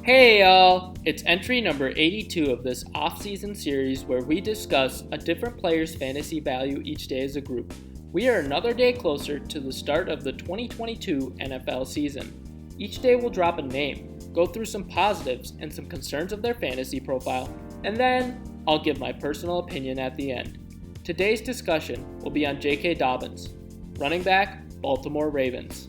Hey y'all! It's entry number 82 of this off-season series where we discuss a different player's fantasy value each day as a group. We are another day closer to the start of the 2022 NFL season. Each day we'll drop a name, go through some positives and some concerns of their fantasy profile, and then I'll give my personal opinion at the end. Today's discussion will be on J.K. Dobbins, running back, Baltimore Ravens.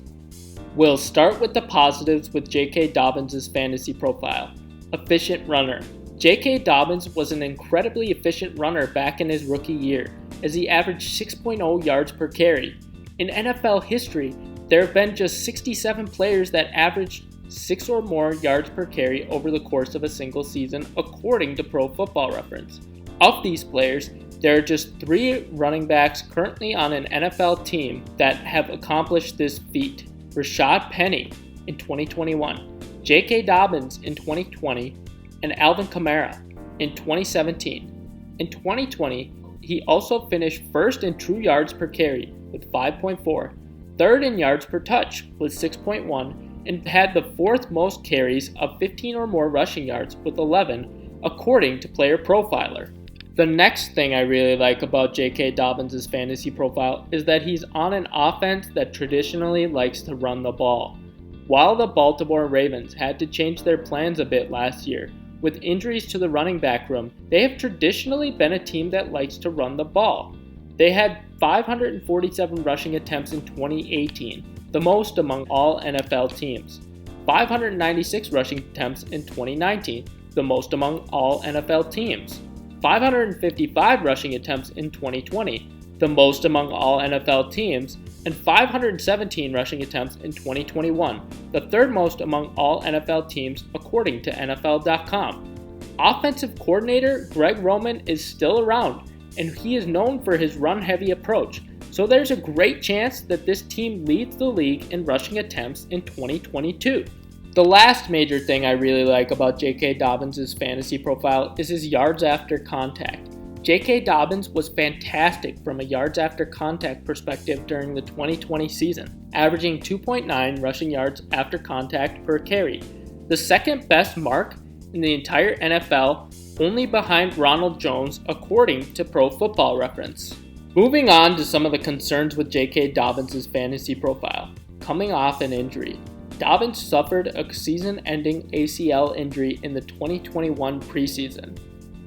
We'll start with the positives with J.K. Dobbins' fantasy profile. Efficient runner. J.K. Dobbins was an incredibly efficient runner back in his rookie year, as he averaged 6.0 yards per carry. In NFL history, there have been just 67 players that averaged 6 or more yards per carry over the course of a single season, according to Pro Football Reference. Of these players, there are just 3 running backs currently on an NFL team that have accomplished this feat. Rashad Penny in 2021, J.K. Dobbins in 2020, and Alvin Kamara in 2017. In 2020, he also finished first in true yards per carry with 5.4, third in yards per touch with 6.1, and had the fourth most carries of 15 or more rushing yards with 11, according to Player Profiler. The next thing I really like about J.K. Dobbins' fantasy profile is that he's on an offense that traditionally likes to run the ball. While the Baltimore Ravens had to change their plans a bit last year, with injuries to the running back room, they have traditionally been a team that likes to run the ball. They had 547 rushing attempts in 2018, the most among all NFL teams. 596 rushing attempts in 2019, the most among all NFL teams. 555 rushing attempts in 2020, the most among all NFL teams, and 517 rushing attempts in 2021, the third most among all NFL teams according to NFL.com. Offensive coordinator Greg Roman is still around, and he is known for his run-heavy approach, so there's a great chance that this team leads the league in rushing attempts in 2022. The last major thing I really like about J.K. Dobbins' fantasy profile is his yards after contact. J.K. Dobbins was fantastic from a yards after contact perspective during the 2020 season, averaging 2.9 rushing yards after contact per carry, the second best mark in the entire NFL, only behind Ronald Jones according to Pro Football Reference. Moving on to some of the concerns with J.K. Dobbins' fantasy profile. Coming off an injury. Dobbins suffered a season-ending ACL injury in the 2021 preseason.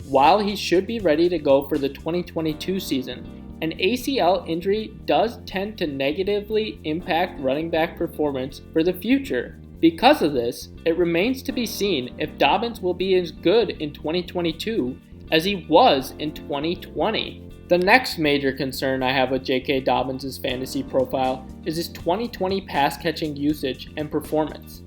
While he should be ready to go for the 2022 season, an ACL injury does tend to negatively impact running back performance for the future. Because of this, it remains to be seen if Dobbins will be as good in 2022 as he was in 2020. The next major concern I have with J.K. Dobbins' fantasy profile is his 2020 pass-catching usage and performance.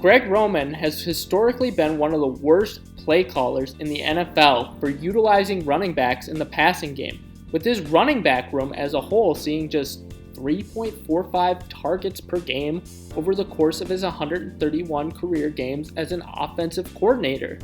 Greg Roman has historically been one of the worst play callers in the NFL for utilizing running backs in the passing game, with his running back room as a whole seeing just 3.45 targets per game over the course of his 131 career games as an offensive coordinator.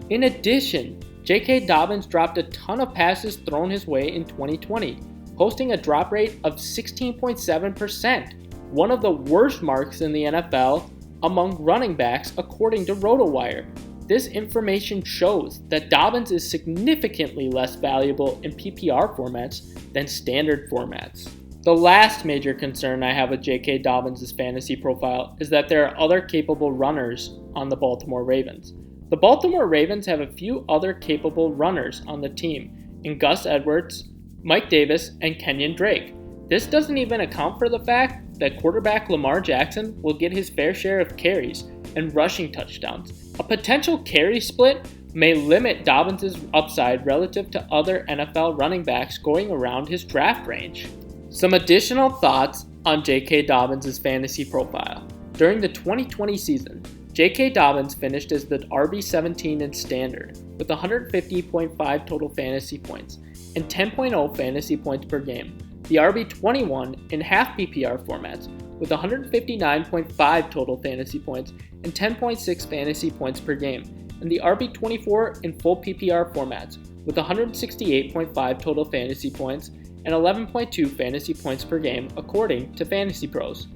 In addition, J.K. Dobbins dropped a ton of passes thrown his way in 2020, posting a drop rate of 16.7%, one of the worst marks in the NFL among running backs according to RotoWire. This information shows that Dobbins is significantly less valuable in PPR formats than standard formats. The last major concern I have with J.K. Dobbins' fantasy profile is that there are other capable runners on the Baltimore Ravens. The Baltimore Ravens have a few other capable runners on the team in Gus Edwards, Mike Davis, and Kenyon Drake. This doesn't even account for the fact that quarterback Lamar Jackson will get his fair share of carries and rushing touchdowns. A potential carry split may limit Dobbins' upside relative to other NFL running backs going around his draft range. Some additional thoughts on J.K. Dobbins' fantasy profile. During the 2020 season, J.K. Dobbins finished as the RB17 in standard with 150.5 total fantasy points and 10.0 fantasy points per game. The RB21 in half PPR formats with 159.5 total fantasy points and 10.6 fantasy points per game. And the RB24 in full PPR formats with 168.5 total fantasy points and 11.2 fantasy points per game according to Fantasy Pros.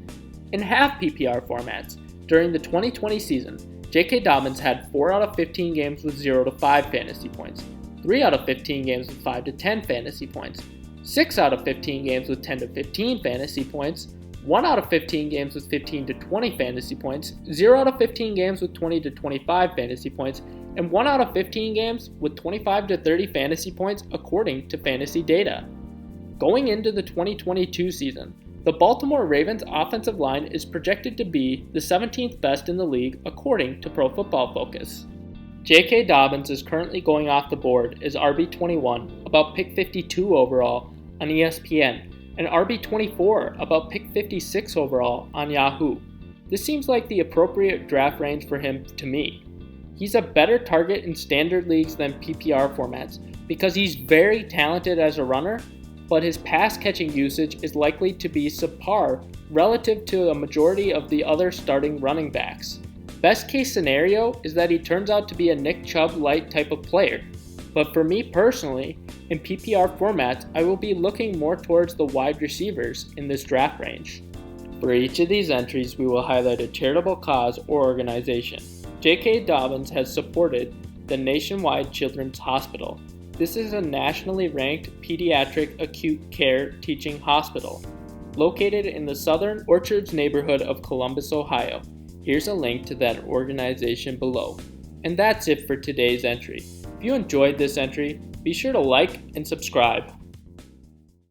In half PPR formats, during the 2020 season, J.K. Dobbins had 4 out of 15 games with 0 to 5 fantasy points, 3 out of 15 games with 5 to 10 fantasy points, 6 out of 15 games with 10 to 15 fantasy points, 1 out of 15 games with 15 to 20 fantasy points, 0 out of 15 games with 20 to 25 fantasy points, and 1 out of 15 games with 25 to 30 fantasy points according to fantasy data. Going into the 2022 season, the Baltimore Ravens offensive line is projected to be the 17th best in the league according to Pro Football Focus. J.K. Dobbins is currently going off the board as RB21, about pick 52 overall on ESPN, and RB24, about pick 56 overall on Yahoo. This seems like the appropriate draft range for him to me. He's a better target in standard leagues than PPR formats because he's very talented as a runner, but his pass catching usage is likely to be subpar relative to a majority of the other starting running backs. Best case scenario is that he turns out to be a Nick Chubb-light type of player, but for me personally, in PPR formats, I will be looking more towards the wide receivers in this draft range. For each of these entries, we will highlight a charitable cause or organization. J.K. Dobbins has supported the Nationwide Children's Hospital. This is a nationally ranked pediatric acute care teaching hospital located in the Southern Orchards neighborhood of Columbus, Ohio. Here's a link to that organization below. And that's it for today's entry. If you enjoyed this entry, be sure to like and subscribe.